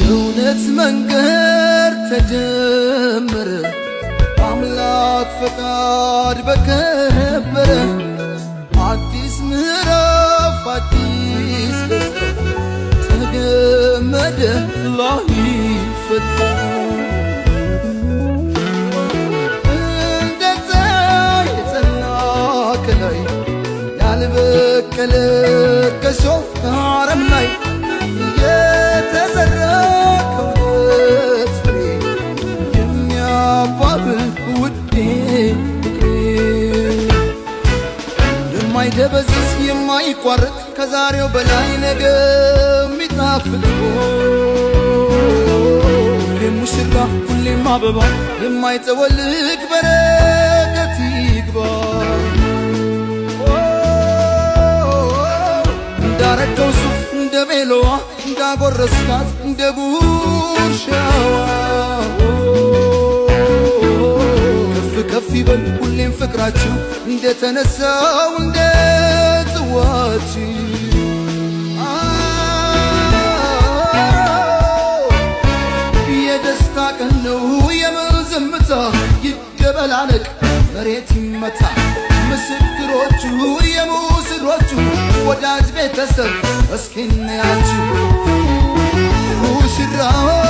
እውነት መንገድ ተጀመረ አምላክ ፈቃድ በከበረ አዲስ ምዕራፍ አዲስ ተገመደ ላይፈታ እንደ ፀሐይ የጸና ከላይ ያልበቀለ ከሾህ አረም ላይ የተዘራ ከእውነት ፍሬ የሚያባብል ውዴ ፍቅሬ የማይደበዝዝ የማይቋረጥ ከዛሬው በላይ ነገ የሚጣፍጥ ሁሌም ሙሽራ ሁሌም አበባ የማይጠወልግ በረከት ይግባ እንዳረገው ሱፍ እንደ ቤሎዋ እንዳጎረስካት እንደ ጉርሻዋ ከፍ ከፍ ይበል ሁሌም ፍቅራችሁ እንደተነሳው እንደ ጽዋችሁ የደስታ ቀን ነው የመዘምታ ይደበላለቅ መሬት ይመታ ምስክሮቹ የሙስሮቹ ወዳጅ ቤተሰብ እስኪ እንያችሁ ሙሽራው